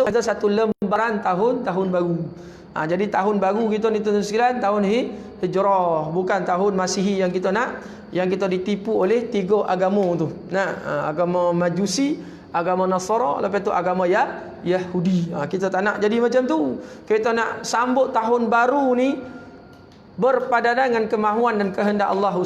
ada satu lembaran tahun baru. Jadi tahun baru kita ni tuan-tuan sekalian, tahun Hijrah, bukan tahun Masihi yang kita nak, yang kita ditipu oleh tiga agama tu. Agama Majusi, agama Nasara, lepas tu agama Yahudi. Kita tak nak jadi macam tu. Kita nak sambut tahun baru ni berpadanan dengan kemahuan dan kehendak Allah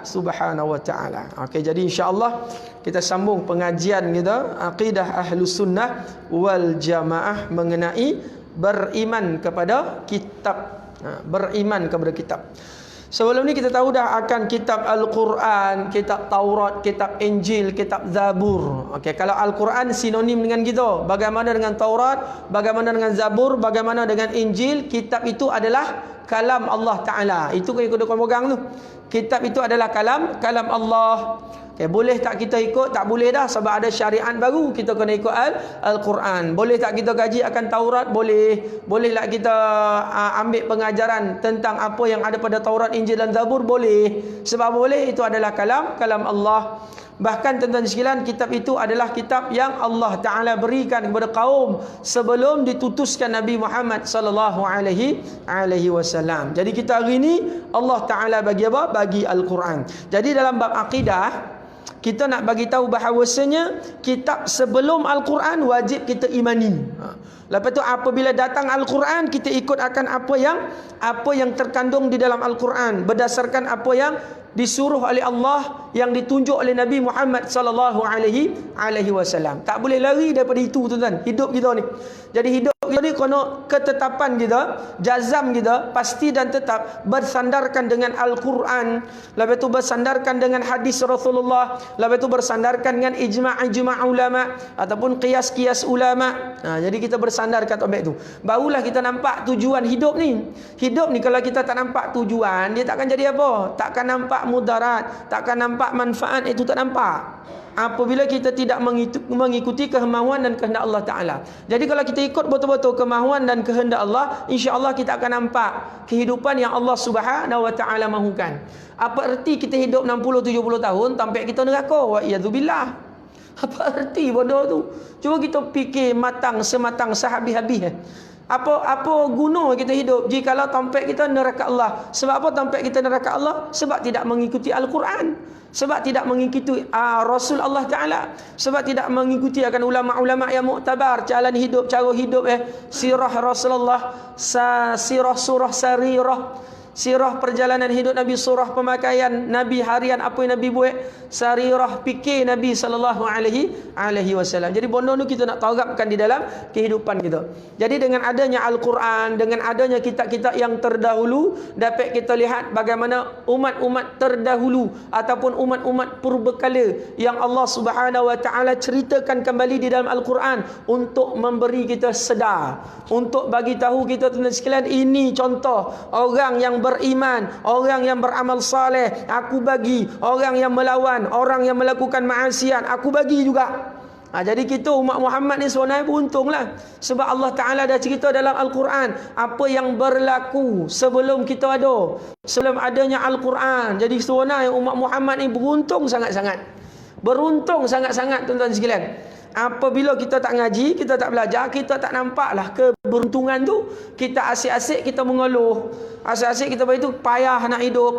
Subhanahu wa taala. Okey, jadi insya-Allah kita sambung pengajian kita akidah Ahlus Sunnah wal Jamaah mengenai beriman kepada kitab. Beriman kepada kitab. Sebelum ni kita tahu dah akan kitab Al-Quran, kitab Taurat, kitab Injil, kitab Zabur. Okey, kalau Al-Quran sinonim dengan kita, bagaimana dengan Taurat, bagaimana dengan Zabur, bagaimana dengan Injil? Kitab itu adalah kalam Allah Ta'ala. Itu yang kita pegang tu. Kitab itu adalah kalam Allah. Okay, boleh tak kita ikut? Tak boleh dah, sebab ada syariat baru. Kita kena ikut Al-Quran. Boleh tak kita kaji akan Taurat? Boleh. Bolehlah kita ambil pengajaran tentang apa yang ada pada Taurat, Injil dan Zabur? Boleh. Sebab boleh, itu adalah kalam Allah. Bahkan tuan-tuan sekalian, kitab itu adalah kitab yang Allah Ta'ala berikan kepada kaum sebelum ditutuskan Nabi Muhammad sallallahu alaihi wasallam. Jadi kita hari ini Allah Ta'ala bagi apa? Bagi Al-Quran. Jadi dalam bab akidah, kita nak bagi tahu bahawasanya kitab sebelum Al-Quran wajib kita imani. Lepas tu apabila datang Al-Quran, kita ikut akan apa yang terkandung di dalam Al-Quran berdasarkan apa yang disuruh oleh Allah, yang ditunjuk oleh Nabi Muhammad sallallahu alaihi wasallam. Tak boleh lari daripada itu, tuan-tuan. Hidup kita ni. Jadi hidup kita ni kena ketetapan kita, jazam kita pasti dan tetap bersandarkan dengan Al-Quran, lepas tu bersandarkan dengan hadis Rasulullah, lepas tu bersandarkan dengan ijma' ulama ataupun qiyas ulama. Jadi kita bersandarkan topik tu. Barulah kita nampak tujuan hidup ni. Hidup ni kalau kita tak nampak tujuan, dia takkan jadi apa? Takkan nampak mudarat, takkan nampak manfaat, itu tak nampak. Apabila kita tidak mengikuti kemahuan dan kehendak Allah Ta'ala. Jadi kalau kita ikut betul-betul kemahuan dan kehendak Allah, insya-Allah kita akan nampak kehidupan yang Allah Subhanahu wa Ta'ala mahukan. Apa erti kita hidup 60-70 tahun sampai kita neraka? Wa iyadzubillah. Apa erti benda tu? Cuba kita fikir sematang sehabis-habis. Apa guna kita hidup jikalau tempat kita neraka Allah? Sebab apa tempat kita neraka Allah? Sebab tidak mengikuti Al-Quran, sebab tidak mengikuti Rasul Allah Ta'ala, sebab tidak mengikuti akan ulama-ulama yang muktabar, cara hidup sirah Rasulullah, sirah surah sarirah, sirah perjalanan hidup Nabi, surah pemakaian Nabi harian, apa yang Nabi buat, sarirah fikir Nabi sallallahu alaihi wasallam. Jadi benda tu kita nak terapkan di dalam kehidupan kita. Jadi dengan adanya Al-Quran, dengan adanya kitab-kitab yang terdahulu, dapat kita lihat bagaimana umat-umat terdahulu ataupun umat-umat purbakala yang Allah Subhanahu wa Ta'ala ceritakan kembali di dalam Al-Quran untuk memberi kita sedar, untuk bagi tahu kita tuan-tuan sekalian, ini contoh orang yang beriman, orang yang beramal saleh, aku bagi. Orang yang melawan, orang yang melakukan maksiat, aku bagi juga. Jadi kita umat Muhammad ni sebenarnya beruntunglah, sebab Allah Ta'ala dah cerita dalam Al-Quran apa yang berlaku sebelum kita ada, sebelum adanya Al-Quran. Jadi sebenarnya umat Muhammad ni beruntung sangat-sangat. Beruntung sangat-sangat tuan-tuan sekalian. Apabila kita tak ngaji, kita tak belajar, kita tak nampaklah keberuntungan tu. Kita asyik-asyik kita mengeluh, asyik-asyik kita begitu payah nak hidup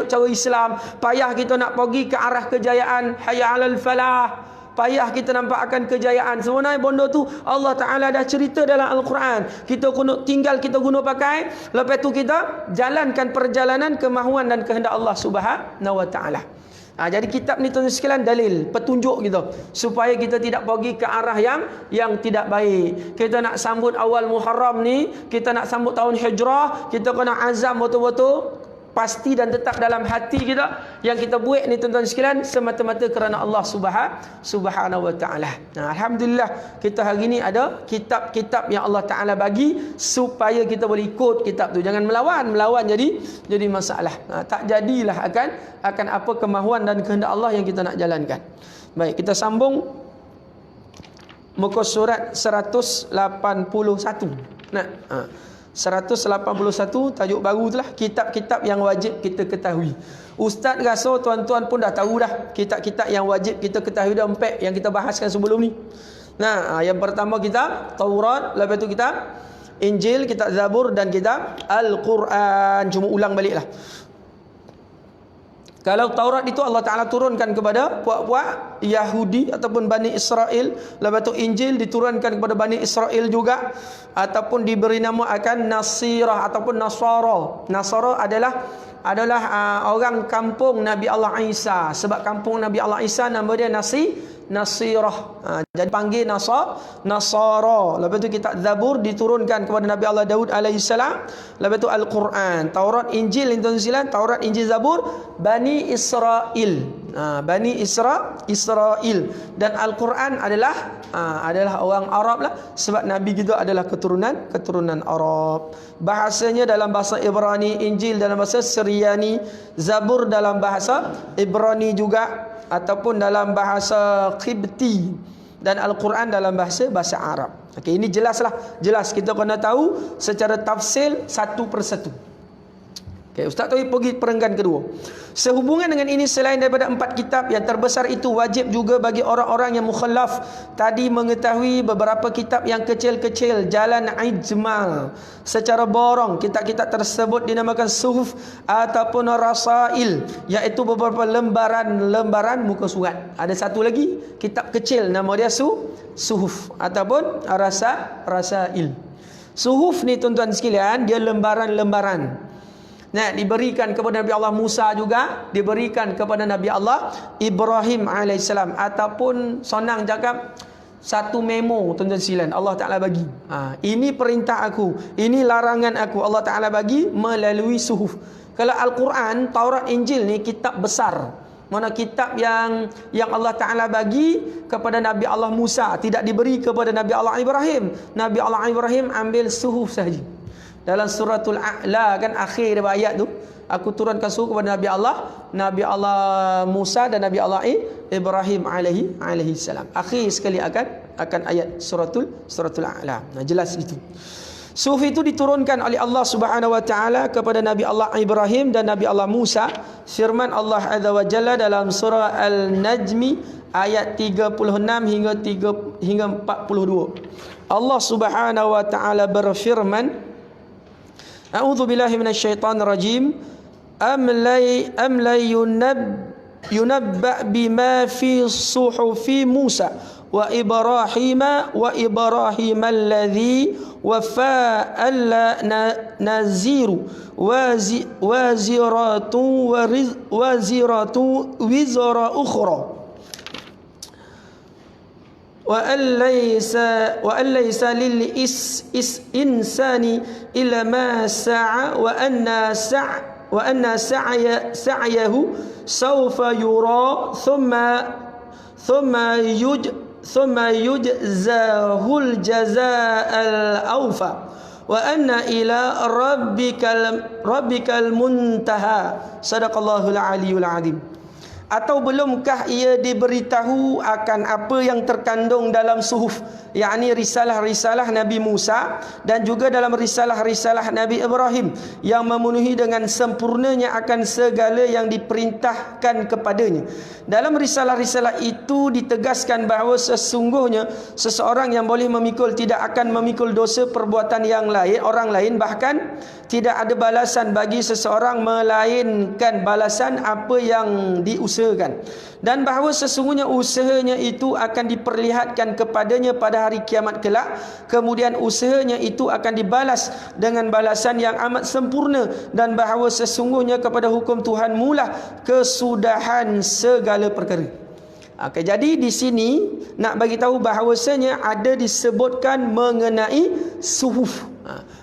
cara Islam, payah kita nak pergi ke arah kejayaan, hayya 'alal falah, payah kita nampak akan kejayaan. Sebenarnya benda tu Allah Ta'ala dah cerita dalam Al-Quran. Kita tinggal kita guna pakai, lepas tu kita jalankan perjalanan kemahuan dan kehendak Allah Subhanahu wa Ta'ala. Jadi kitab ni tuan-tuan sekalian dalil, petunjuk kita supaya kita tidak pergi ke arah yang tidak baik. Kita nak sambut awal Muharram ni, kita nak sambut tahun Hijrah, kita kena azam betul-betul, pasti dan tetap dalam hati kita yang kita buat ni tuan-tuan sekalian semata-mata kerana Allah Subhanahu wa Ta'ala. Alhamdulillah kita hari ni ada kitab-kitab yang Allah Ta'ala bagi supaya kita boleh ikut kitab tu. Jangan melawan jadi masalah. Tak jadilah akan apa kemahuan dan kehendak Allah yang kita nak jalankan. Baik, kita sambung muka surat 181. 181 tajuk baru itulah, kitab-kitab yang wajib kita ketahui. Ustaz rasa tuan-tuan pun dah tahu dah kitab-kitab yang wajib kita ketahui dah 4 yang kita bahaskan sebelum ni. Nah, yang pertama kitab Taurat, lepas itu kitab Injil, kitab Zabur dan kitab Al-Quran. Cuma ulang baliklah. Kalau Taurat itu Allah Ta'ala turunkan kepada puak-puak Yahudi ataupun Bani Israel. Lepas itu Injil diturunkan kepada Bani Israel juga, ataupun diberi nama akan Nasirah ataupun Nasara. Nasara adalah orang kampung Nabi Allah Isa. Sebab kampung Nabi Allah Isa nama dia Nasirah. Jadi panggil Nasara. Lepas tu kitab Zabur diturunkan kepada Nabi Allah Daud alaihissalam. Lepas tu Al-Quran, Taurat, Injil itu silap. Taurat, Injil, Zabur Bani Israel. Bani Israel. Dan Al-Quran adalah orang Arab lah, sebab Nabi kita adalah keturunan Arab. Bahasanya dalam bahasa Ibrani, Injil dalam bahasa Syriani, Zabur dalam bahasa Ibrani juga, ataupun dalam bahasa Qibti, dan Al-Quran dalam bahasa Arab. Okey, ini jelas kita kena tahu secara tafsil satu persatu. Okey, Ustaz Tauhid pergi perenggan kedua. Sehubungan dengan ini, selain daripada 4 kitab yang terbesar itu, wajib juga bagi orang-orang yang mukhallaf tadi mengetahui beberapa kitab yang kecil-kecil, jalan ijmal secara borong. Kitab-kitab tersebut dinamakan suhuf ataupun rasail, iaitu beberapa lembaran muka surat. Ada satu lagi kitab kecil, nama dia suhuf ataupun rasail. Suhuf ni tuan-tuan sekalian, dia lembaran-lembaran. Nah, diberikan kepada Nabi Allah Musa juga, diberikan kepada Nabi Allah Ibrahim alaihissalam, ataupun senang cakap satu memo tuan-tuan sekalian Allah Taala bagi. Ini perintah aku, ini larangan aku, Allah Taala bagi melalui suhuf. Kalau Al-Quran, Taurat, Injil ni kitab besar. Mana kitab yang Allah Ta'ala bagi kepada Nabi Allah Musa, tidak diberi kepada Nabi Allah Ibrahim. Nabi Allah Ibrahim ambil suhuf sahaja. Dalam suratul A'la kan, akhir daripada ayat tu, aku turunkan suhuf kepada Nabi Allah Musa dan Nabi Allah Ibrahim alaihi salam. Akhir sekali akan ayat suratul A'la. Jelas itu. Suhuf itu diturunkan oleh Allah Subhanahu wa taala kepada Nabi Allah Ibrahim dan Nabi Allah Musa. Firman Allah Azza wa Jalla dalam surah Al-Najmi ayat 36 hingga 42. Allah Subhanahu wa taala berfirman, A'udzu billahi minasyaitonir rajim. Am la yunabba bima fi suhufi Musa wa Ibrahim alladhi wafa alla naziru waziratu wizra ukhra wa allaysa lil insani illa ma sa'a wa anna sa'yahu sawfa yura thumma yujzahul jazaa'al awfa wa anna ila rabbikal muntaha. Sadaqallahul aliyul azim. Atau belumkah ia diberitahu akan apa yang terkandung dalam suhuf, yakni risalah-risalah Nabi Musa dan juga dalam risalah-risalah Nabi Ibrahim, yang memenuhi dengan sempurnanya akan segala yang diperintahkan kepadanya. Dalam risalah-risalah itu ditegaskan bahawa sesungguhnya seseorang yang boleh memikul tidak akan memikul dosa perbuatan orang lain, bahkan tidak ada balasan bagi seseorang melainkan balasan apa yang diusahakan, dan bahawa sesungguhnya usahanya itu akan diperlihatkan kepadanya pada hari kiamat kelak. Kemudian usahanya itu akan dibalas dengan balasan yang amat sempurna, dan bahawa sesungguhnya kepada hukum Tuhan mula kesudahan segala perkara. Okay, jadi di sini nak bagi tahu bahawasanya ada disebutkan mengenai suhuf.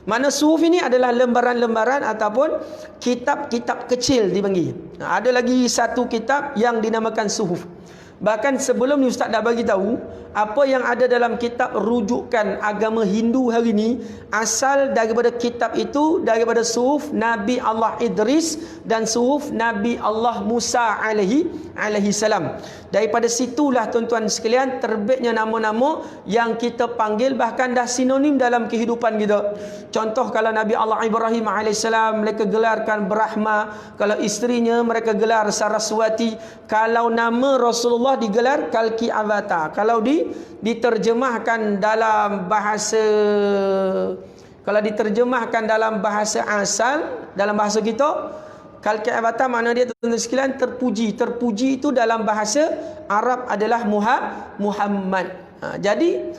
Mana suhuf ini adalah lembaran-lembaran ataupun kitab-kitab kecil dipanggil. Ada lagi satu kitab yang dinamakan suhuf. Bahkan sebelum ni Ustaz dah bagi tahu apa yang ada dalam kitab rujukan agama Hindu hari ini, asal daripada kitab itu, daripada suhuf Nabi Allah Idris dan suhuf Nabi Allah Musa alaihi salam. Daripada situlah tuan-tuan sekalian terbitnya nama-nama yang kita panggil bahkan dah sinonim dalam kehidupan kita. Contoh, kalau Nabi Allah Ibrahim alaihissalam mereka gelarkan Brahma, kalau isterinya mereka gelar Saraswati, kalau nama Rasulullah Allah digelar kalki avata. Kalau diterjemahkan dalam bahasa, kalau diterjemahkan dalam bahasa asal, dalam bahasa kita, kalki avata makna dia tuan-tuan sekalian terpuji. Terpuji itu dalam bahasa Arab adalah Muhammad. Jadi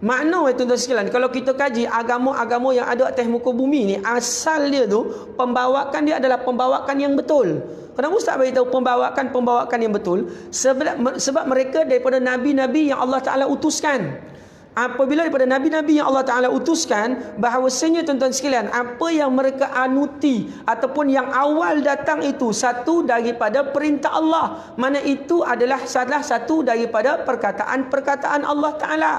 makna tuan-tuan sekalian, kalau kita kaji agama-agama yang ada atas muka bumi ni, asal dia tu pembawakan dia adalah pembawakan yang betul. Kenapa Ustaz beritahu pembawakan yang betul? Sebab mereka daripada nabi-nabi yang Allah Taala utuskan. Apabila daripada nabi-nabi yang Allah Taala utuskan, bahawasanya tuan-tuan sekalian, apa yang mereka anuti ataupun yang awal datang itu satu daripada perintah Allah. Mana itu adalah salah satu daripada perkataan-perkataan Allah Taala.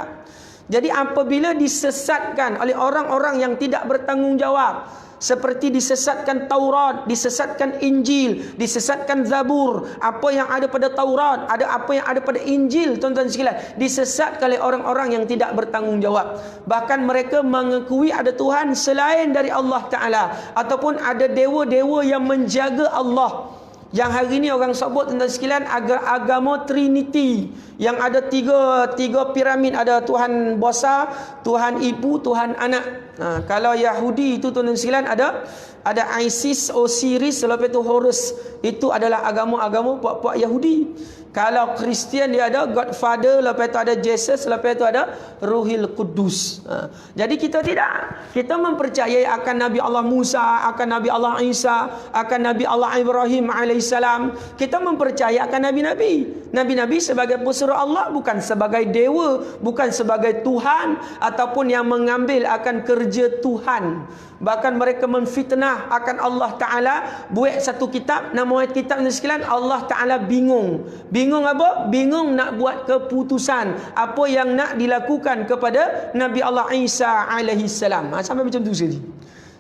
Jadi apabila disesatkan oleh orang-orang yang tidak bertanggungjawab, seperti disesatkan Taurat, disesatkan Injil, disesatkan Zabur, apa yang ada pada Taurat, apa yang ada pada Injil, tuan-tuan sekalian, disesatkan oleh orang-orang yang tidak bertanggungjawab. Bahkan mereka mengakui ada Tuhan selain dari Allah Ta'ala, ataupun ada dewa-dewa yang menjaga Allah. Yang hari ini orang sebut, tuan-tuan sekalian, agama Trinity, yang ada tiga piramid, ada Tuhan besar, Tuhan ibu, Tuhan anak. Kalau Yahudi itu tuan-tuan sekalian ada Isis, Osiris, lepas itu Horus. Itu adalah agama-agama puak-puak Yahudi. Kalau Kristian dia ada Godfather, lepas itu ada Jesus, lepas itu ada Ruhil Kudus. Jadi kita tidak. Kita mempercayai akan Nabi Allah Musa, akan Nabi Allah Isa, akan Nabi Allah Ibrahim alaihissalam. Kita mempercayai akan Nabi-Nabi. Nabi-Nabi sebagai pesuruh Allah, bukan sebagai dewa, bukan sebagai Tuhan, ataupun yang mengambil akan kerja Tuhan. Bahkan mereka menfitnah akan Allah Ta'ala. Buat satu kitab, nama kitab ni sekalian, Allah Ta'ala bingung. Bingung apa? Bingung nak buat keputusan apa yang nak dilakukan kepada Nabi Allah Isa alaihi salam. Sampai macam tu saja.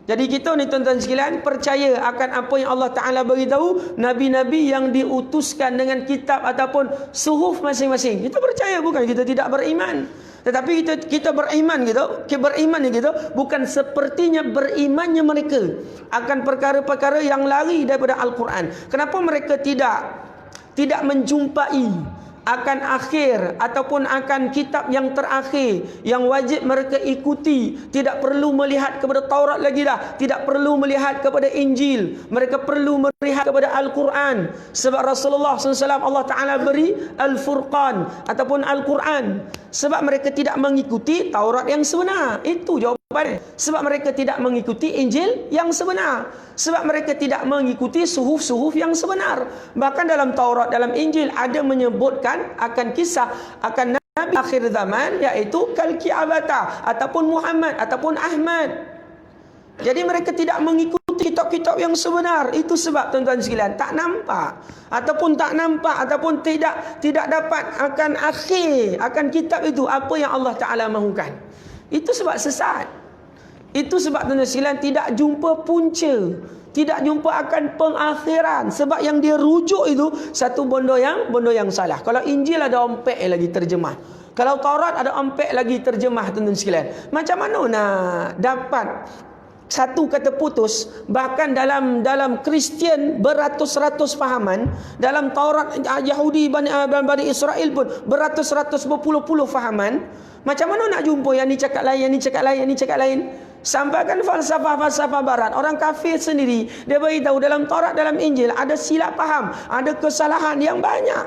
Jadi kita ni tuan-tuan sekalian percaya akan apa yang Allah Ta'ala beritahu nabi-nabi yang diutuskan dengan kitab ataupun suhuf masing-masing. Kita percaya, bukan kita tidak beriman. Tetapi kita beriman gitu, bukan sepertinya berimannya mereka akan perkara-perkara yang lari daripada Al-Quran. Kenapa mereka tidak menjumpai akan akhir ataupun akan kitab yang terakhir yang wajib mereka ikuti? Tidak perlu melihat kepada Taurat lagi dah, tidak perlu melihat kepada Injil, mereka perlu melihat kepada Al-Quran. Sebab Rasulullah SAW Allah Ta'ala beri Al-Furqan ataupun Al-Quran. Sebab mereka tidak mengikuti Taurat yang sebenar. Itu jawapannya. Sebab mereka tidak mengikuti Injil yang sebenar. Sebab mereka tidak mengikuti suhuf-suhuf yang sebenar. Bahkan dalam Taurat, dalam Injil ada menyebutkan akan kisah akan Nabi akhir zaman, iaitu Kalki Abata ataupun Muhammad ataupun Ahmad. Jadi mereka tidak mengikuti kitab-kitab yang sebenar. Itu sebab tuan-tuan sekalian tak nampak ataupun tidak dapat akan akhir akan kitab itu apa yang Allah Ta'ala mahukan. Itu sebab sesat. Itu sebab tuan-tuan sekalian tidak jumpa punca, tidak jumpa akan pengakhiran. Sebab yang dia rujuk itu satu benda yang salah. Kalau Injil ada ompek lagi terjemah, kalau Taurat ada ompek lagi terjemah, tuan-tuan sekalian, macam mana nak dapat satu kata putus? Bahkan dalam Kristian beratus-ratus fahaman, dalam Taurat Yahudi Bani Israel pun beratus-ratus berpuluh-puluh fahaman. Macam mana nak jumpa yang ni cakap lain, yang ni cakap lain, yang ni cakap lain? Sampaikan falsafah-falsafah barat. Orang kafir sendiri dia beritahu dalam Taurat, dalam Injil ada silap faham, ada kesalahan yang banyak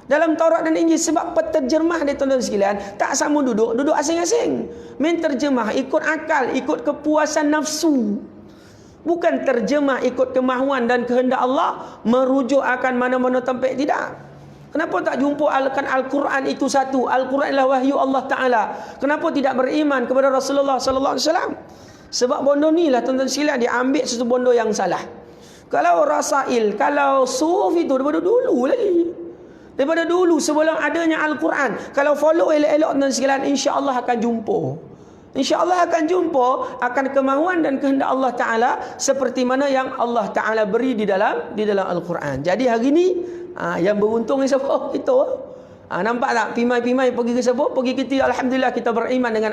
dalam Taurat dan Injil. Sebab penterjemah dia tuan-tuan sekalian tak sama, duduk asing-asing. Main terjemah ikut akal, ikut kepuasan nafsu. Bukan terjemah ikut kemahuan dan kehendak Allah, merujuk akan mana-mana tempat, tidak. Kenapa tak jumpa Al-Quran itu satu? Al-Quran adalah wahyu Allah Ta'ala. Kenapa tidak beriman kepada Rasulullah Sallallahu Alaihi Wasallam? Sebab bondo ni lah tuan-tuan sekalian dia ambil satu bondo yang salah. Kalau rasail, kalau suhuf itu daripada dulu lagi. Daripada dulu sebelum adanya Al-Quran. Kalau follow elok-elok tuan sekalian, insya-Allah akan jumpa. InsyaAllah akan jumpa akan kemahuan dan kehendak Allah Ta'ala seperti mana yang Allah Ta'ala beri di dalam Al-Quran. Jadi hari ini yang beruntung ni siapa? Kita. Nampak tak? Pimai-pimai pergi ke siapa? Pergi kita. Alhamdulillah kita beriman dengan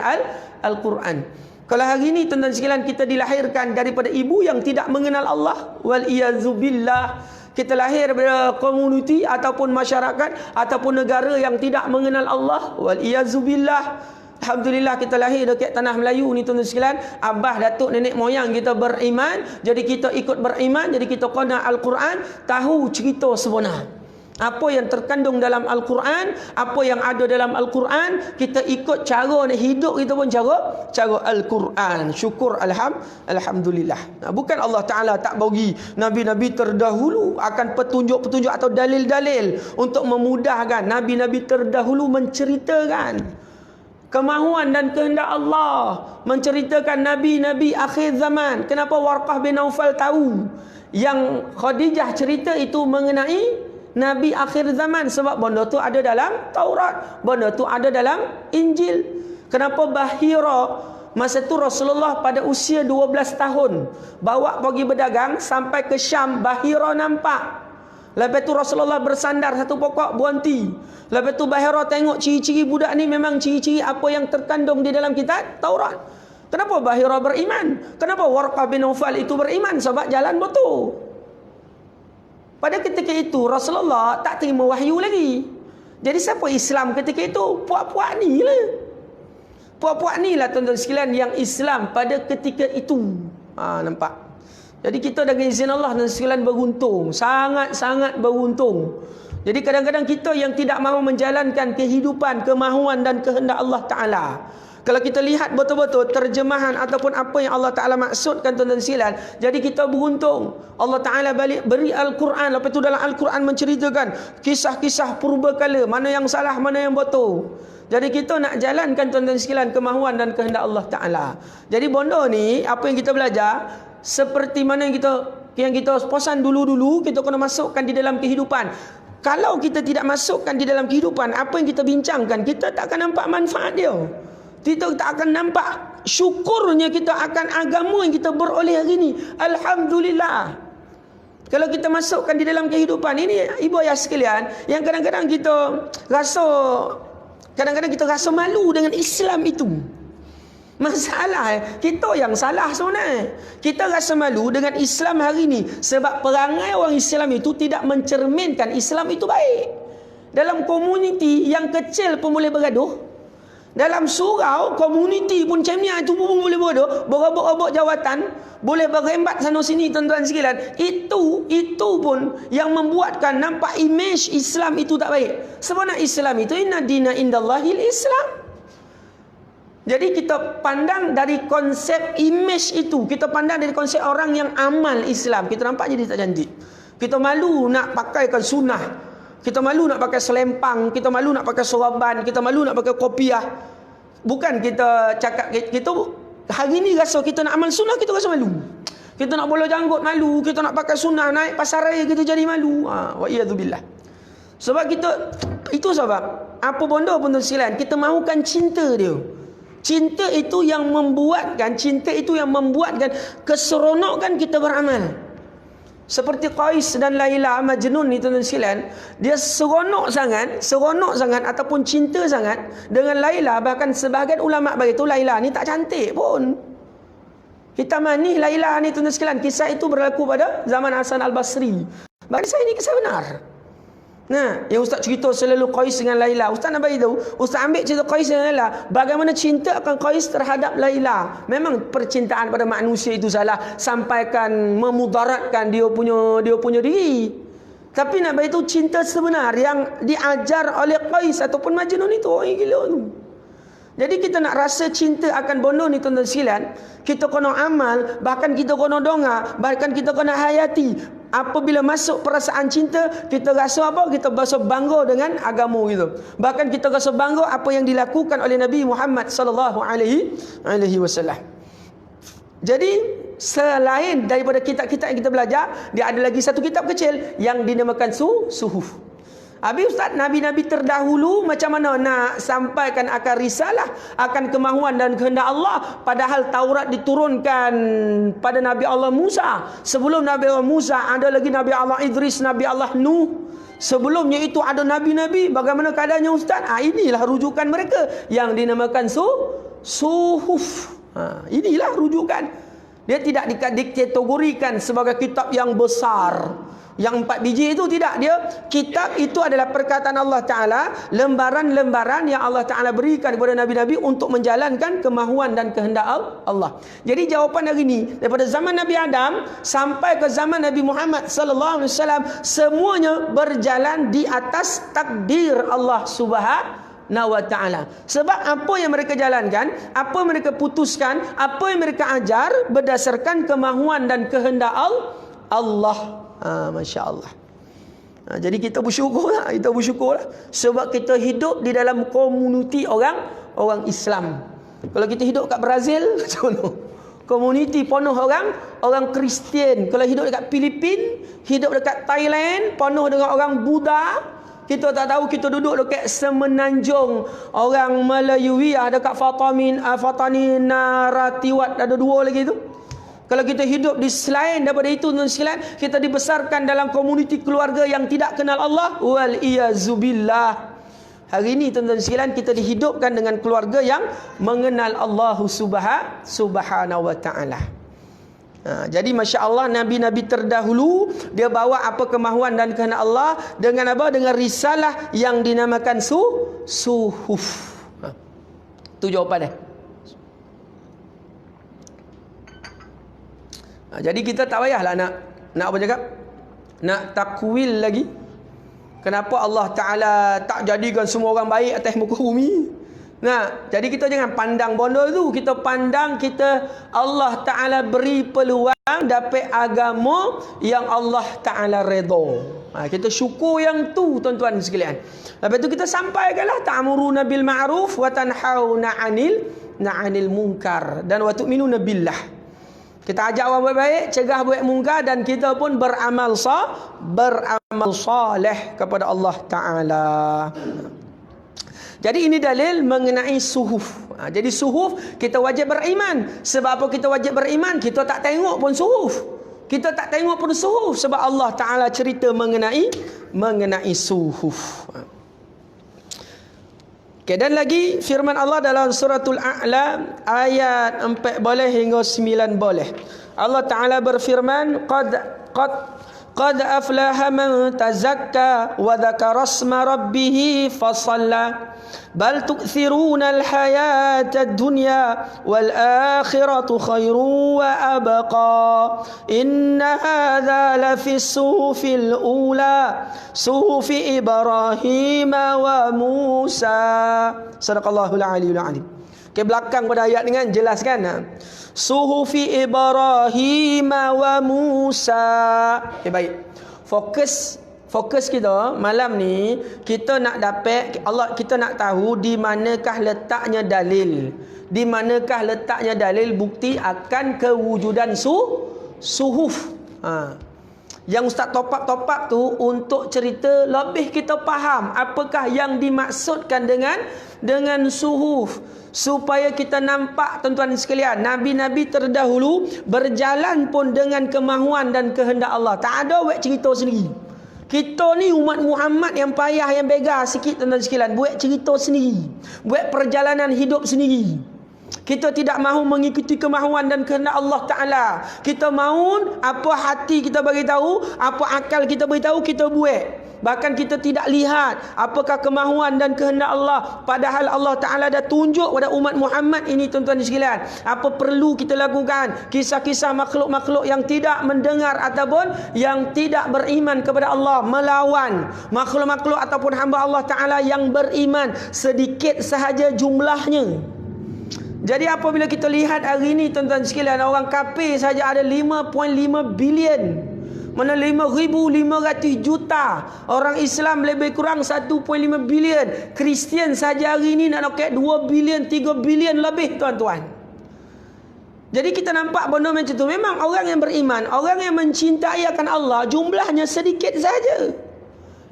Al-Quran. Kalau hari ini tuan-tuan sekalian kita dilahirkan daripada ibu yang tidak mengenal Allah, wal iyazubillah, kita lahir daripada komuniti ataupun masyarakat ataupun negara yang tidak mengenal Allah, wal iyazubillah. Alhamdulillah kita lahir dekat tanah Melayu ni tuan-tuan sekalian, abah datuk nenek moyang kita beriman, jadi kita ikut beriman, jadi kita kena Al-Quran, tahu cerita sebenar. Apa yang terkandung dalam Al-Quran, apa yang ada dalam Al-Quran, kita ikut cara nak hidup kita pun cara Al-Quran. Syukur alhamdulillah. Bukan Allah Ta'ala tak bagi Nabi-Nabi terdahulu akan petunjuk-petunjuk atau dalil-dalil untuk memudahkan. Nabi-Nabi terdahulu menceritakan kemahuan dan kehendak Allah, menceritakan Nabi-Nabi akhir zaman. Kenapa Warqah bin Naufal tahu yang Khadijah cerita itu mengenai Nabi akhir zaman? Sebab benda tu ada dalam Taurat, benda tu ada dalam Injil. Kenapa Bahira masa tu Rasulullah pada usia 12 tahun bawa pergi berdagang sampai ke Syam, Bahira nampak. Lepas tu Rasulullah bersandar satu pokok buanti. Lepas tu Bahira tengok ciri-ciri budak ni memang ciri-ciri apa yang terkandung di dalam kitab Taurat. Kenapa Bahira beriman? Kenapa Warqah bin Naufal itu beriman? Sebab jalan betul. Pada ketika itu Rasulullah tak terima wahyu lagi. Jadi siapa Islam ketika itu? Puak-puak ni lah. Puak-puak ni lah tuan-tuan sekalian yang Islam pada ketika itu. Nampak? Jadi kita dengan izin Allah dan sekalian beruntung. Sangat-sangat beruntung. Jadi kadang-kadang kita yang tidak mahu menjalankan kehidupan, kemahuan dan kehendak Allah Ta'ala. Kalau kita lihat betul-betul terjemahan ataupun apa yang Allah Ta'ala maksudkan tuan-tuan sekalian, jadi kita beruntung. Allah Ta'ala balik beri Al-Quran. Lepas itu dalam Al-Quran menceritakan kisah-kisah purbakala, mana yang salah, mana yang betul. Jadi kita nak jalankan tuan-tuan sekalian kemahuan dan kehendak Allah Ta'ala. Jadi benda ni, apa yang kita belajar, seperti mana yang kita posan dulu-dulu, kita kena masukkan di dalam kehidupan. Kalau kita tidak masukkan di dalam kehidupan, apa yang kita bincangkan, kita tak akan nampak manfaat dia. Kita tak akan nampak syukurnya kita akan agama yang kita beroleh hari ini. Alhamdulillah. Kalau kita masukkan di dalam kehidupan ini, ibu ayah sekalian, yang kadang-kadang kita rasa malu dengan Islam itu. Masalah kita yang salah sebenarnya. Kita rasa malu dengan Islam hari ini sebab perangai orang Islam itu tidak mencerminkan Islam itu baik. Dalam komuniti yang kecil pun boleh bergaduh. Dalam surau, komuniti pun macam ni, itu pun boleh bodoh, berobok-obok jawatan, boleh berembat sana sini tuan-tuan sekalian. Itu pun yang membuatkan nampak imej Islam itu tak baik. Sebenarnya Islam itu inna dina indallahil Islam. Jadi kita pandang dari konsep imej itu, kita pandang dari konsep orang yang amal Islam, kita nampak jadi tak cantik. Kita malu nak pakaikan sunnah. Kita malu nak pakai selempang, kita malu nak pakai sorban, kita malu nak pakai kopiah. Bukan kita cakap, kita hari ni rasa kita nak amal sunnah, kita rasa malu. Kita nak bola janggut malu, kita nak pakai sunnah, naik pasar raya kita jadi malu. Wa iyadzubillah. Sebab kita, itu sebab, apa benda pun tuan sekalian, kita mahukan cinta dia. Cinta itu yang membuatkan keseronokan kita beramal. Seperti Qais dan Laila Majnun ni tuan-tuan sekalian, dia seronok sangat ataupun cinta sangat dengan Laila. Bahkan sebahagian ulama beritahu Laila ni tak cantik pun. Kita manih Laila ni tuan-tuan sekalian. Kisah itu berlaku pada zaman Hasan Al-Basri. Bagi saya ini kisah benar. Nah, yang Ustaz cerita selalu Qais dengan Laila. Ustaz nak bagi tahu, Ustaz ambil cerita Qais dengan Laila, bagaimana cinta akan Qais terhadap Laila. Memang percintaan pada manusia itu salah, sampaikan memudaratkan dia punya diri. Tapi nak bagi tahu cinta sebenar yang diajar oleh Qais ataupun Majnun itu, orang gila tu. Jadi kita nak rasa cinta akan benda ni tuan-tuan sekalian, kita kena amal, bahkan kita kena donga, bahkan kita kena hayati. Apabila masuk perasaan cinta, kita rasa apa? Kita rasa bangga dengan agama kita. Bahkan kita rasa bangga apa yang dilakukan oleh Nabi Muhammad sallallahu alaihi wasallam. Jadi selain daripada kitab-kitab yang kita belajar, dia ada lagi satu kitab kecil yang dinamakan Suhuf. Habis Ustaz, Nabi-Nabi terdahulu macam mana nak sampaikan akan risalah, akan kemahuan dan kehendak Allah, padahal Taurat diturunkan pada Nabi Allah Musa. Sebelum Nabi Allah Musa ada lagi Nabi Allah Idris, Nabi Allah Nuh. Sebelumnya itu ada Nabi-Nabi. Bagaimana keadaannya Ustaz? Inilah rujukan mereka yang dinamakan Suhuf. Inilah rujukan. Dia tidak dikategorikan sebagai kitab yang besar. Yang 4 biji itu tidak. Dia kitab itu adalah perkataan Allah Ta'ala, lembaran-lembaran yang Allah Ta'ala berikan kepada Nabi-Nabi untuk menjalankan kemahuan dan kehendak Allah. Jadi jawapan hari ini, daripada zaman Nabi Adam sampai ke zaman Nabi Muhammad sallallahu alaihi wasallam, semuanya berjalan di atas takdir Allah Subhanahu wa ta'ala. Sebab apa yang mereka jalankan, apa yang mereka putuskan, apa yang mereka ajar berdasarkan kemahuan dan kehendak Allah. Masya Allah. Jadi kita bersyukurlah, sebab kita hidup di dalam komuniti orang Islam. Kalau kita hidup kat Brazil, komuniti penuh orang Kristian. Kalau hidup dekat Filipin, hidup dekat Thailand, penuh dengan orang Buddha. Kita tak tahu, kita duduk dekat semenanjung orang Melayuiah dekat Fatani Naratiwat, ada 2 lagi tu. Kalau kita hidup di selain daripada itu, kita dibesarkan dalam komuniti keluarga yang tidak kenal Allah, wal iyazubillah. Hari ini tuan-tuan sekalian, kita dihidupkan dengan keluarga yang mengenal Allah Subhanahu wa ta'ala. Jadi Masya Allah, Nabi-Nabi terdahulu dia bawa apa kemahuan dan kehendak Allah dengan apa? Dengan risalah yang dinamakan suhuf. Itu jawapan dia. Jadi kita tak payahlah nak apa cakap? Nak takwil lagi. Kenapa Allah Ta'ala tak jadikan semua orang baik atas muka bumi? Jadi kita jangan pandang bodoh tu. Kita pandang Allah Ta'ala beri peluang dapat agama yang Allah Ta'ala redha. Kita syukur yang tu tuan-tuan sekalian. Lepas tu kita sampaikanlah ta'muruna bil ma'ruf wa tanhauna 'anil munkar dan wa tu'minuna billah. Kita ajak orang buat baik, cegah buat mungkar, dan kita pun beramal saleh kepada Allah Ta'ala. Jadi ini dalil mengenai suhuf. Jadi suhuf kita wajib beriman. Sebab apa kita wajib beriman? Kita tak tengok pun suhuf. Sebab Allah Ta'ala cerita mengenai suhuf. Okay, dan lagi firman Allah dalam suratul A'la ayat 4 boleh hingga 9 boleh. Allah Ta'ala berfirman, Qad aflaha man tazakka wa dhakara asma rabbih fasalla bal tu'thiruna al-hayata ad-dunya wal akhiratu khairun wa abqa inna hadha la fi suhufil ula suhufi Ibrahim wa Musa. Sadaqallahul aliyul alim. Ke belakang pada ayat dengan jelaskan suhufi Ibrahim wa Musa. Okay, baik. Fokus kita malam ni, kita nak dapat kita nak tahu di manakah letaknya dalil. Di manakah letaknya dalil bukti akan kewujudan suhuf. Yang Ustaz top up tu untuk cerita lebih kita faham apakah yang dimaksudkan dengan suhuf. Supaya kita nampak tuan-tuan sekalian, Nabi-Nabi terdahulu berjalan pun dengan kemahuan dan kehendak Allah. Tak ada buat cerita sendiri. Kita ni umat Muhammad yang payah, yang begar sikit tuan-tuan sekalian, buat cerita sendiri, buat perjalanan hidup sendiri. Kita tidak mahu mengikuti kemahuan dan kehendak Allah Ta'ala. Kita mahu apa hati kita bagi tahu, apa akal kita bagi tahu, kita buat. Bahkan kita tidak lihat apakah kemahuan dan kehendak Allah. Padahal Allah Ta'ala dah tunjuk pada umat Muhammad ini tuan-tuan sekalian apa perlu kita lakukan. Kisah-kisah makhluk-makhluk yang tidak mendengar ataupun yang tidak beriman kepada Allah, melawan makhluk-makhluk ataupun hamba Allah Ta'ala yang beriman, sedikit sahaja jumlahnya. Jadi apabila kita lihat hari ini tuan-tuan sekalian, orang kafir saja ada 5.5 bilion. Mana 5,500 juta. Orang Islam lebih kurang 1.5 bilion. Kristian saja hari ini nak roket 2 bilion, 3 bilion lebih tuan-tuan. Jadi kita nampak benda macam tu. Memang orang yang beriman, orang yang mencintai akan Allah, jumlahnya sedikit saja.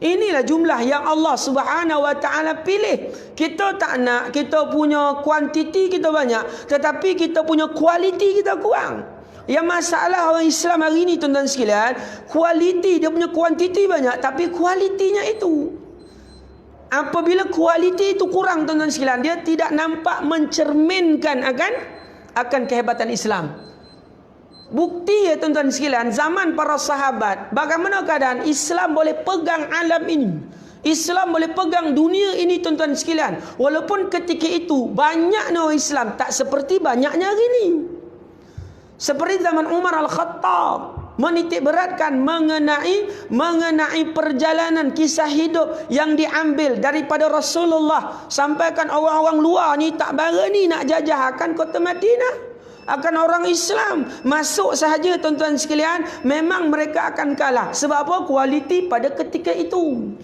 Inilah jumlah yang Allah Subhanahu wa ta'ala pilih. Kita tak nak kita punya kuantiti kita banyak, tetapi kita punya kualiti kita kurang. Yang masalah orang Islam hari ini tuan-tuan sekalian, kualiti dia punya kuantiti banyak, tapi kualitinya itu, apabila kualiti itu kurang tuan-tuan sekalian, dia tidak nampak mencerminkan akan kehebatan Islam. Bukti ya tuan-tuan sekalian, zaman para sahabat, bagaimana keadaan Islam boleh pegang alam ini. Islam boleh pegang dunia ini tuan-tuan sekalian. Walaupun ketika itu banyaknya orang Islam, tak seperti banyaknya hari ini. Seperti zaman Umar Al-Khattab menitik beratkan mengenai perjalanan kisah hidup yang diambil daripada Rasulullah, sampaikan orang-orang luar ni tak berani nak jajahkan kota Madinah. Akan orang Islam masuk sahaja tuan-tuan sekalian, memang mereka akan kalah. Sebab apa? Kualiti pada ketika itu.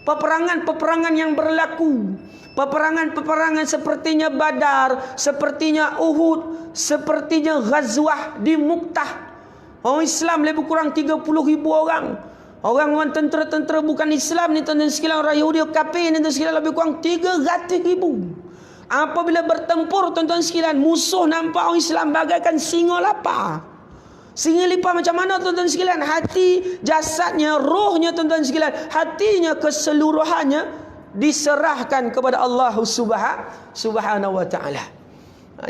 Peperangan-peperangan yang berlaku, peperangan-peperangan sepertinya Badar, sepertinya Uhud, sepertinya Ghazwah di Muktah. Orang Islam lebih kurang 30,000 orang. Orang tentera-tentera bukan Islam ni tuan-tuan sekalian, orang Yahudi kafir ni tuan-tuan sekalian, lebih kurang 300,000. Apabila bertempur tuan-tuan sekalian, musuh nampak orang Islam bagaikan singa lapar. Singa lapar macam mana tuan-tuan sekalian? Hati, jasadnya, rohnya tuan-tuan sekalian, hatinya keseluruhannya diserahkan kepada Allah Subhanahu wa taala.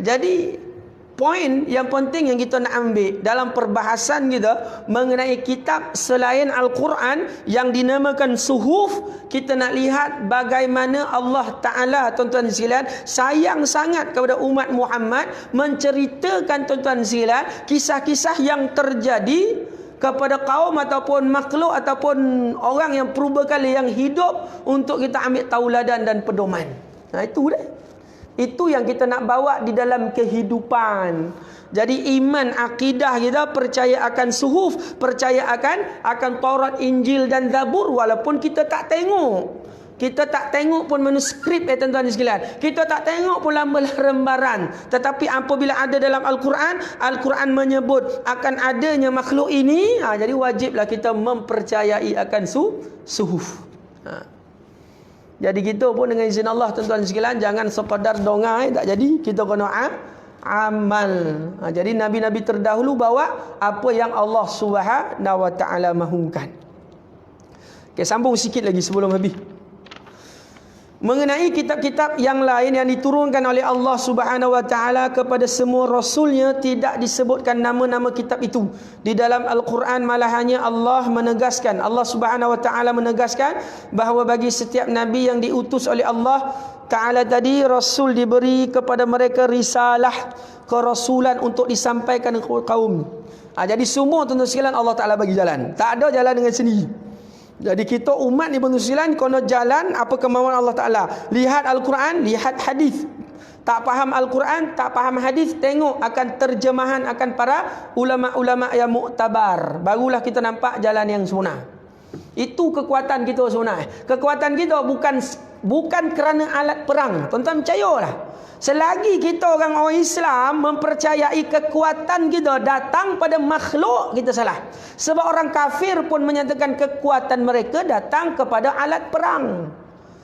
Jadi poin yang penting yang kita nak ambil dalam perbahasan kita mengenai kitab selain Al-Quran yang dinamakan suhuf, kita nak lihat bagaimana Allah Ta'ala tuan-tuan sekalian sayang sangat kepada umat Muhammad, menceritakan tuan-tuan sekalian kisah-kisah yang terjadi kepada kaum ataupun makhluk ataupun orang yang purbakala yang hidup, untuk kita ambil tauladan dan pedoman. Nah itu dah. Itu yang kita nak bawa di dalam kehidupan. Jadi iman, akidah kita percaya akan suhuf, percaya akan Taurat, Injil dan Zabur, walaupun kita tak tengok. Kita tak tengok pun manuskrip tuan-tuan sekalian. Kita tak tengok pun lembaran. Tetapi apabila ada dalam Al-Quran, Al-Quran menyebut akan adanya makhluk ini, jadi wajiblah kita mempercayai akan suhuf. Jadi kita pun dengan izin Allah tuan-tuan sekalian, jangan sekadar dongai tak jadi, kita kena amal. Jadi nabi-nabi terdahulu bawa apa yang Allah Subhanahu wa taala mahukan. Okey, sambung sikit lagi sebelum habis. Mengenai kitab-kitab yang lain yang diturunkan oleh Allah Subhanahu wa taala kepada semua rasulnya, tidak disebutkan nama-nama kitab itu di dalam Al-Quran. Malah hanya Allah menegaskan, Allah Subhanahu wa taala menegaskan bahawa bagi setiap nabi yang diutus oleh Allah Ta'ala tadi, rasul diberi kepada mereka risalah, kerasulan untuk disampaikan ke kaum. Jadi semua tuan-tuan sekalian Allah Ta'ala bagi jalan. Tak ada jalan dengan sendiri. Jadi kita umat ni bernusilan kena jalan apa kemauan Allah Ta'ala. Lihat Al-Quran, lihat hadis. Tak faham Al-Quran, tak faham hadis, tengok akan terjemahan akan para ulama-ulama yang muktabar. Barulah kita nampak jalan yang sunnah. Itu kekuatan kita sunnah. Kekuatan kita bukan kerana alat perang. Tuan-tuan percayalah. Selagi kita orang Islam mempercayai kekuatan kita datang pada makhluk, kita salah. Sebab orang kafir pun menyatakan kekuatan mereka datang kepada alat perang.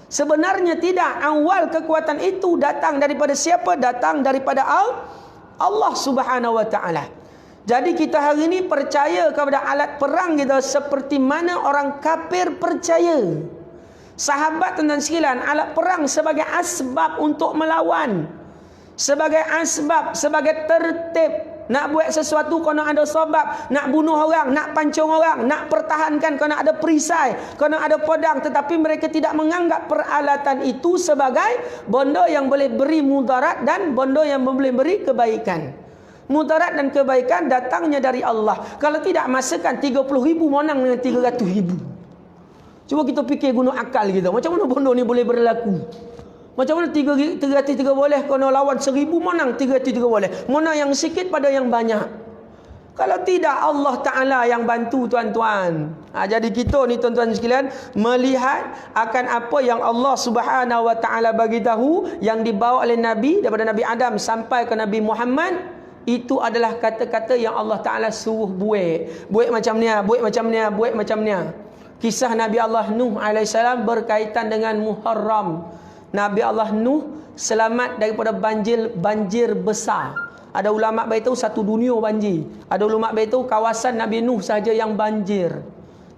Sebenarnya tidak. Awal kekuatan itu datang daripada siapa? Datang daripada Allah Subhanahu wa taala. Jadi kita hari ini percaya kepada alat perang kita seperti mana orang kafir percaya. Sahabat tuan-tuan sekalian, alat perang sebagai asbab untuk melawan, sebagai asbab, sebagai tertib. Nak buat sesuatu kena ada sebab, nak bunuh orang, nak pancung orang, nak pertahankan kena ada perisai, kena ada pedang. Tetapi mereka tidak menganggap peralatan itu sebagai benda yang boleh beri mudarat dan benda yang boleh beri kebaikan. Mudarat dan kebaikan datangnya dari Allah. Kalau tidak, masakan 30,000 menang dengan 300,000. Cuba kita fikir guna akal kita. Macam mana benda ni boleh berlaku? Macam mana 303 boleh kena lawan 1,000 menang 303 boleh? Mana yang sikit pada yang banyak? Kalau tidak, Allah Ta'ala yang bantu tuan-tuan. Jadi kita ni tuan-tuan sekalian melihat akan apa yang Allah Subhanahu wa Ta'ala bagi tahu, yang dibawa oleh Nabi daripada Nabi Adam sampai ke Nabi Muhammad. Itu adalah kata-kata yang Allah Ta'ala suruh buat. Buat macam ni, buat macam ni, buat macam ni. Kisah Nabi Allah Nuh AS berkaitan dengan Muharram. Nabi Allah Nuh selamat daripada banjir besar. Ada ulama beritahu satu dunia banjir. Ada ulama beritahu kawasan Nabi Nuh saja yang banjir.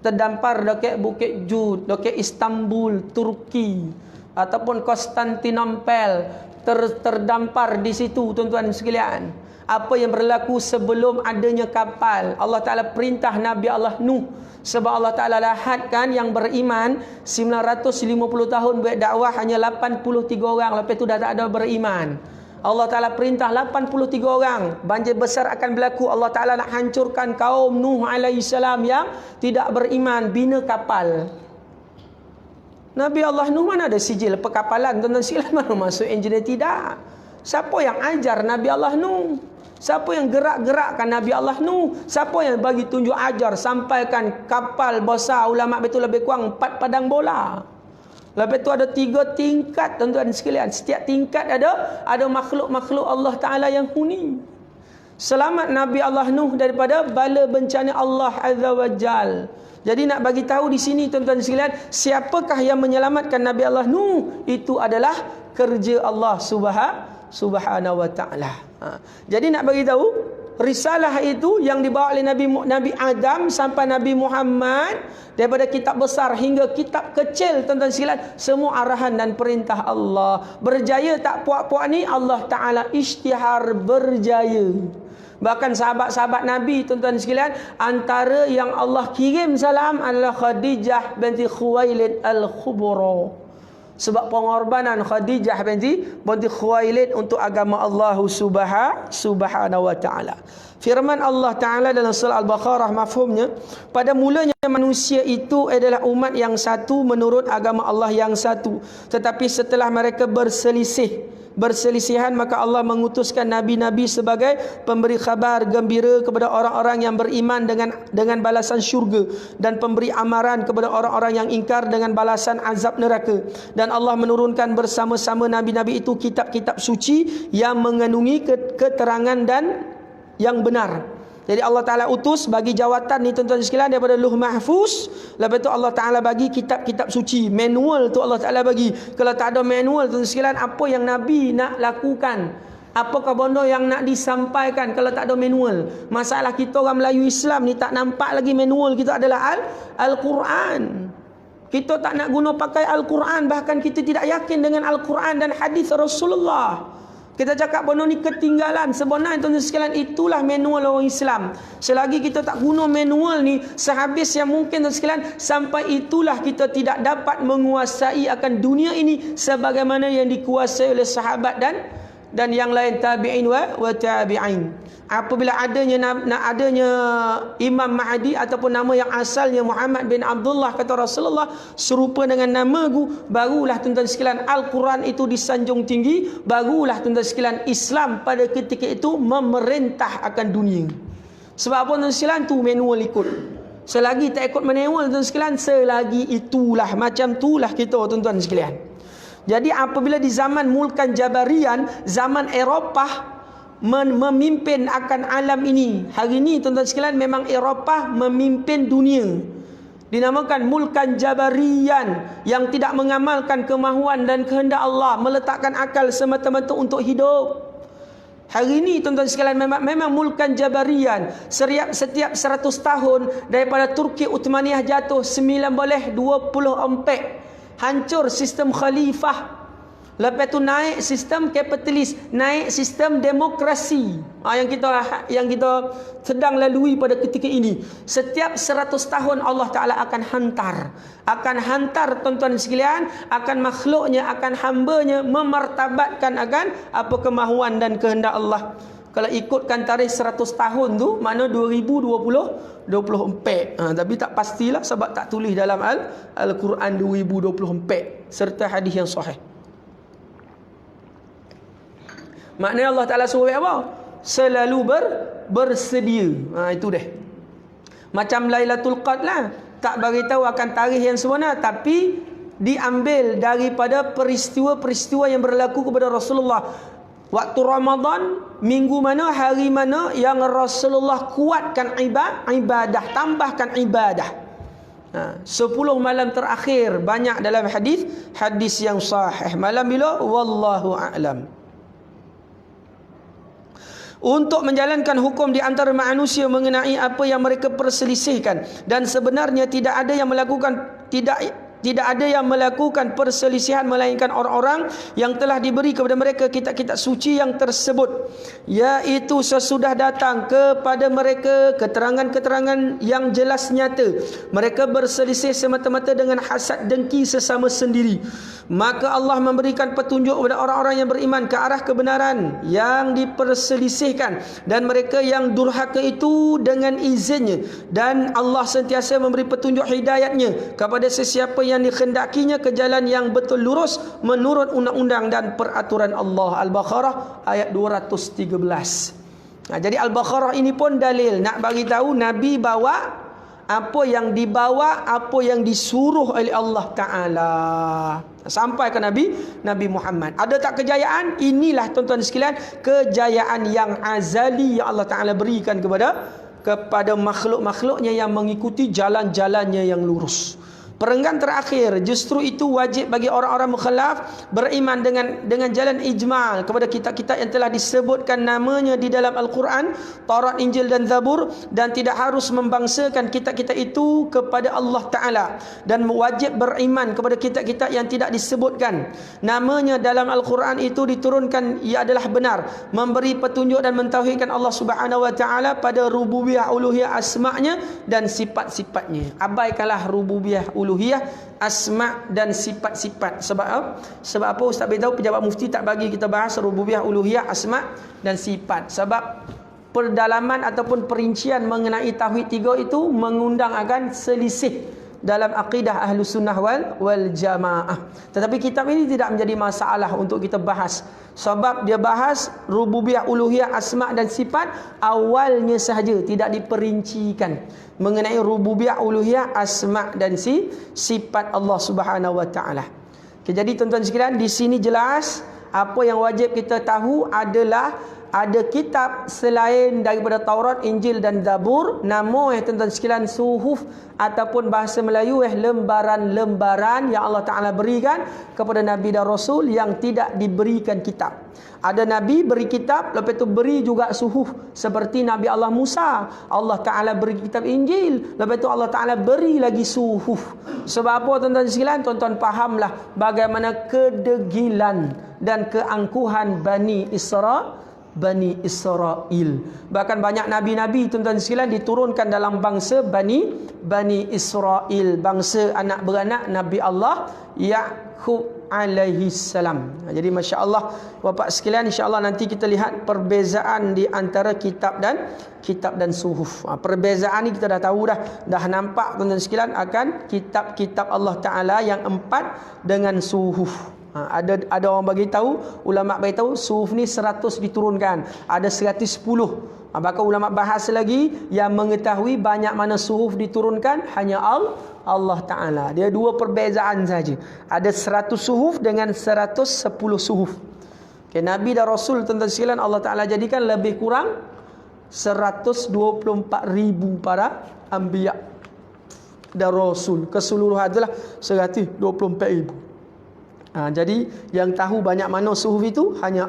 Terdampar dekat Bukit Jud, dekat Istanbul, Turki, ataupun Konstantinopel, terdampar di situ tuan-tuan sekalian. Apa yang berlaku sebelum adanya kapal. Allah Ta'ala perintah Nabi Allah Nuh. Sebab Allah Ta'ala lahadkan yang beriman 950 tahun buat dakwah hanya 83 orang. Lepas tu dah tak ada beriman. Allah Ta'ala perintah 83 orang. Banjir besar akan berlaku. Allah Ta'ala nak hancurkan kaum Nuh alaihissalam yang tidak beriman. Bina kapal. Nabi Allah Nuh mana ada sijil perkapalan? Tuan-tuan sekalian, mana masuk engineer? Tidak. Siapa yang ajar Nabi Allah Nuh? Siapa yang gerak-gerakkan Nabi Allah Nuh? Siapa yang bagi tunjuk ajar sampaikan kapal besar? Ulama betul lebih kurang 4 padang bola. Lepas tu ada 3 tingkat tuan-tuan sekalian. Setiap tingkat ada makhluk-makhluk Allah Ta'ala yang huni. Selamat Nabi Allah Nuh daripada bala bencana Allah Azza wa Jal. Jadi nak bagi tahu di sini tuan-tuan sekalian, siapakah yang menyelamatkan Nabi Allah Nuh? Itu adalah kerja Allah Subhanahu wa Ta'ala. Jadi nak bagi tahu, risalah itu yang dibawa oleh Nabi Adam sampai Nabi Muhammad, daripada kitab besar hingga kitab kecil tuan-tuan sekalian, semua arahan dan perintah Allah. Berjaya tak puak-puak ni, Allah Ta'ala isytihar berjaya. Bahkan sahabat-sahabat Nabi tuan-tuan sekalian, antara yang Allah kirim salam adalah Khadijah binti Khuwailid Al-Khubra. Sebab pengorbanan Khadijah binti Khuwailid untuk agama Allah Subhanahu wa Ta'ala. Firman Allah Ta'ala dalam surah Al-Baqarah, mafhumnya, pada mulanya manusia itu adalah umat yang satu menurut agama Allah yang satu. Tetapi setelah mereka berselisihan, maka Allah mengutuskan nabi-nabi sebagai pemberi khabar gembira kepada orang-orang yang beriman dengan balasan syurga, dan pemberi amaran kepada orang-orang yang ingkar dengan balasan azab neraka. Dan Allah menurunkan bersama-sama nabi-nabi itu kitab-kitab suci yang mengandungi keterangan dan yang benar. Jadi Allah Ta'ala utus bagi jawatan ni tuan-tuan sekalian daripada Luh Mahfuz. Lepas tu Allah Ta'ala bagi kitab-kitab suci. Manual tu Allah Ta'ala bagi. Kalau tak ada manual tuan-tuan sekalian, apa yang Nabi nak lakukan? Apakah benda yang nak disampaikan kalau tak ada manual? Masalah kita orang Melayu Islam ni tak nampak lagi manual kita adalah Al-Quran. Kita tak nak guna pakai Al-Quran. Bahkan kita tidak yakin dengan Al-Quran dan hadis Rasulullah. Kita cakap benda ni ketinggalan. Sebenarnya tuan-tuan sekalian, itulah manual orang Islam. Selagi kita tak guna manual ni sehabis yang mungkin tuan sekalian, sampai itulah kita tidak dapat menguasai akan dunia ini sebagaimana yang dikuasai oleh sahabat dan yang lain tabi'in wa tabi'in. Apabila adanya Imam Mahdi ataupun nama yang asalnya Muhammad bin Abdullah, kata Rasulullah, serupa dengan namaku, barulah tuan-tuan sekalian Al-Quran itu disanjung tinggi, barulah tuan-tuan sekalian Islam pada ketika itu memerintah akan dunia. Sebab apa tuan-tuan sekalian? Tu manual ikut. Selagi tak ikut manual tuan-tuan sekalian, selagi itulah macam itulah kita tuan-tuan sekalian. Jadi apabila di zaman Mulkan Jabarian, zaman Eropah memimpin akan alam ini. Hari ini tuan-tuan sekalian memang Eropah memimpin dunia. Dinamakan Mulkan Jabarian, yang tidak mengamalkan kemahuan dan kehendak Allah, meletakkan akal semata-mata untuk hidup. Hari ini tuan-tuan sekalian memang Mulkan Jabarian. Setiap 100 tahun daripada Turki Uthmaniyah jatuh 1924, hancur sistem khalifah. Lepas tu naik sistem kapitalis, naik sistem demokrasi. Yang kita sedang lalui pada ketika ini. Setiap 100 tahun Allah Ta'ala akan hantar tuan-tuan sekalian, akan makhluknya, akan hambanya, memartabatkan akan apa kemahuan dan kehendak Allah. Kalau ikutkan tarikh 100 tahun tu, mana 2024. Tapi tak pastilah sebab tak tulis dalam Al-Quran 2024 serta hadis yang sahih. Maknanya Allah Ta'ala suruh apa? Selalu bersedia. Itu dah. Macam Lailatul Qadr lah. Tak beritahu akan tarikh yang sebenar, tapi diambil daripada peristiwa-peristiwa yang berlaku kepada Rasulullah. Waktu Ramadan, minggu mana, hari mana yang Rasulullah kuatkan ibadah, tambahkan ibadah. 10 malam terakhir, banyak dalam hadis yang sahih. Malam bila? Wallahu a'lam. Untuk menjalankan hukum di antara manusia mengenai apa yang mereka perselisihkan, dan sebenarnya tidak ada yang melakukan Tidak ada yang melakukan perselisihan melainkan orang-orang yang telah diberi kepada mereka kitab-kitab suci yang tersebut, yaitu sesudah datang kepada mereka keterangan-keterangan yang jelas nyata. Mereka berselisih semata-mata dengan hasad dengki sesama sendiri. Maka Allah memberikan petunjuk kepada orang-orang yang beriman ke arah kebenaran yang diperselisihkan, dan mereka yang durhaka itu dengan izinnya. Dan Allah sentiasa memberi petunjuk hidayatnya kepada sesiapa yang dikhendakinya ke jalan yang betul lurus menurut undang-undang dan peraturan Allah. Al-Baqarah ayat 213. Jadi Al-Baqarah ini pun dalil nak bagi tahu Nabi bawa apa yang dibawa, apa yang disuruh oleh Allah Ta'ala sampai ke Nabi Muhammad. Ada tak kejayaan? Inilah tuan-tuan sekalian kejayaan yang azali yang Allah Ta'ala berikan kepada makhluk-makhluknya yang mengikuti jalan-jalannya yang lurus. Perenggan terakhir, justru itu wajib bagi orang-orang mukhalaf beriman dengan jalan ijma' kepada kitab-kitab yang telah disebutkan namanya di dalam Al-Quran, Taurat, Injil dan Zabur, dan tidak harus membangsakan kitab-kitab itu kepada Allah Ta'ala, dan wajib beriman kepada kitab-kitab yang tidak disebutkan namanya dalam Al-Quran itu diturunkan ia adalah benar, memberi petunjuk dan mentauhidkan Allah Subhanahu Wa Ta'ala pada rububiyah, uluhiyah, asma'nya dan sifat-sifatnya. Abaikanlah rububiyah, uluhiyah, asma' dan sifat-sifat. Sebab apa Ustaz beritahu pejabat mufti tak bagi kita bahas rububiyah, uluhiyah, asma' dan sifat? Sebab perdalaman ataupun perincian mengenai tauhid tiga itu mengundang akan selisih dalam akidah Ahlus Sunnah wal Jamaah. Tetapi kitab ini tidak menjadi masalah untuk kita bahas, sebab dia bahas rububiyah, uluhiyah, asma' dan sifat awalnya sahaja, tidak diperincikan mengenai rububiyah, uluhiyah, asma' dan sifat Allah Subhanahu Wa Ta'ala. Okay, jadi tuan-tuan sekalian, di sini jelas apa yang wajib kita tahu adalah ada kitab selain daripada Taurat, Injil dan Zabur, nama tuan-tuan sekalian suhuf ataupun bahasa Melayu lembaran-lembaran yang Allah Ta'ala berikan kepada Nabi dan Rasul yang tidak diberikan kitab. Ada Nabi beri kitab, lepas itu beri juga suhuf, seperti Nabi Allah Musa, Allah Ta'ala beri kitab Injil, lepas itu Allah Ta'ala beri lagi suhuf. Sebab apa tuan-tuan sekalian? Tuan-tuan fahamlah bagaimana kedegilan dan keangkuhan Bani Israel. Bahkan banyak nabi-nabi tuan-tuan sekalian diturunkan dalam bangsa Bani Israel, bangsa anak beranak Nabi Allah Ya'qub alaihi salam. Jadi masya-Allah Bapak sekalian, insya-Allah nanti kita lihat perbezaan di antara kitab dan suhuf. Perbezaan ni kita dah tahu dah nampak tuan-tuan sekalian akan kitab-kitab Allah Taala yang 4 dengan suhuf. Ada orang bagi tahu, ulama bagi tahu suhuf ni 100 diturunkan, ada 110. Bahkan ulama bahas lagi yang mengetahui banyak mana suhuf diturunkan hanya Allah Ta'ala. Dia dua perbezaan saja. Ada 100 suhuf dengan 110 suhuf. Okay, Nabi dan Rasul tuan-tuan sekalian Allah Ta'ala jadikan lebih kurang 124,000 para anbiya dan Rasul. Keseluruhan adalah 124,000. Jadi yang tahu banyak mana suhuf itu hanya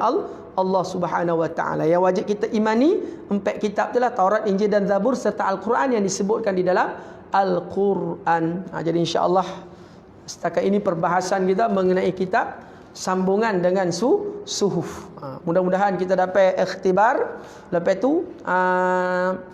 Allah Subhanahu Wa Ta'ala. Yang wajib kita imani 4 kitab itulah Taurat, Injil dan Zabur serta Al-Quran yang disebutkan di dalam Al-Quran. Jadi insya-Allah setakat ini perbahasan kita mengenai kitab sambungan dengan suhuf. Mudah-mudahan kita dapat ikhtibar. Lepas tu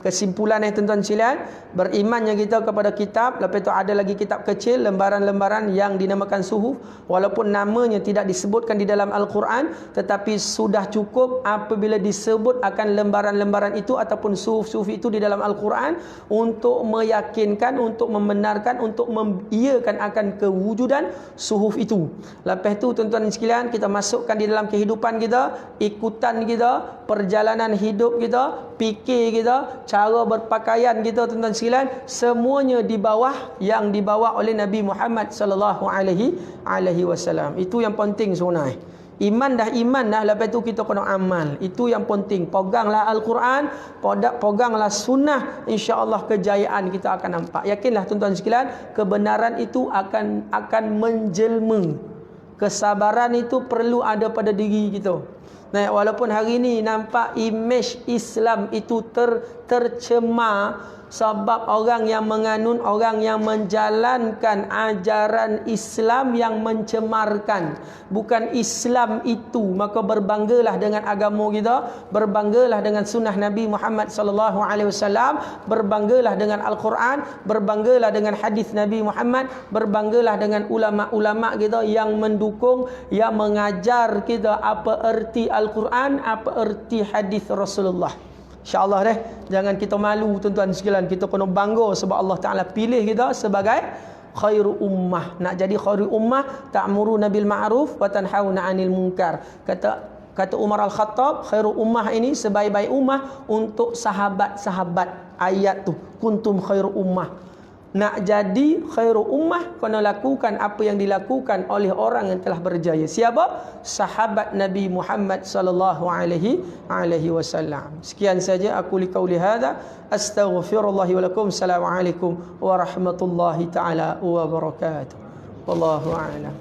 kesimpulan tuan-tuan sekalian, berimannya kita kepada kitab. Lepas tu ada lagi kitab kecil, lembaran-lembaran yang dinamakan suhuf, walaupun namanya tidak disebutkan di dalam Al-Quran, tetapi sudah cukup apabila disebut akan lembaran-lembaran itu ataupun suhuf-suhuf itu di dalam Al-Quran untuk meyakinkan, untuk membenarkan, untuk mengiyakan akan kewujudan suhuf itu. Lepas tu tuan-tuan sekalian, kita masukkan di dalam kehidupan kita, ikutan kita, perjalanan hidup kita, fikir kita, cara berpakaian kita tuan-tuan sekalian, semuanya di bawah yang dibawa oleh Nabi Muhammad sallallahu alaihi wasallam. Itu yang penting sebenarnya. Iman dah, lepas tu kita kena amal. Itu yang penting. Peganglah Al-Quran, peganglah sunnah, insya-Allah kejayaan kita akan nampak. Yakinlah tuan-tuan sekalian, kebenaran itu akan menjelma. Kesabaran itu perlu ada pada diri kita. Nah, walaupun hari ni nampak image Islam itu tercemar sebab orang yang menganut, orang yang menjalankan ajaran Islam yang mencemarkan. Bukan Islam itu. Maka berbanggalah dengan agama kita, berbanggalah dengan sunnah Nabi Muhammad sallallahu alaihi wasallam, berbanggalah dengan Al-Quran, berbanggalah dengan hadis Nabi Muhammad, berbanggalah dengan ulama-ulama kita yang mendukung, yang mengajar kita apa erti Al-Quran, apa erti hadis Rasulullah. InsyaAllah deh, jangan kita malu tuan-tuan sekalian. Kita kena bangga sebab Allah Ta'ala pilih kita sebagai khairu ummah. Nak jadi khairu ummah, ta'muruna bil ma'ruf wa tanhauna 'anil munkar. Kata Umar Al-Khattab, khairu ummah ini sebaik-baik ummah untuk sahabat-sahabat. Ayat tu, kuntum khairu ummah. Nak jadi khairu ummah, kena lakukan apa yang dilakukan oleh orang yang telah berjaya. Siapa? Sahabat Nabi Muhammad sallallahu alaihi wasallam. Sekian saja aku liqauli hadza, astaghfirullah wa lakum. Assalamualaikum warahmatullahi taala wabarakatuh. Wallahu a'lam.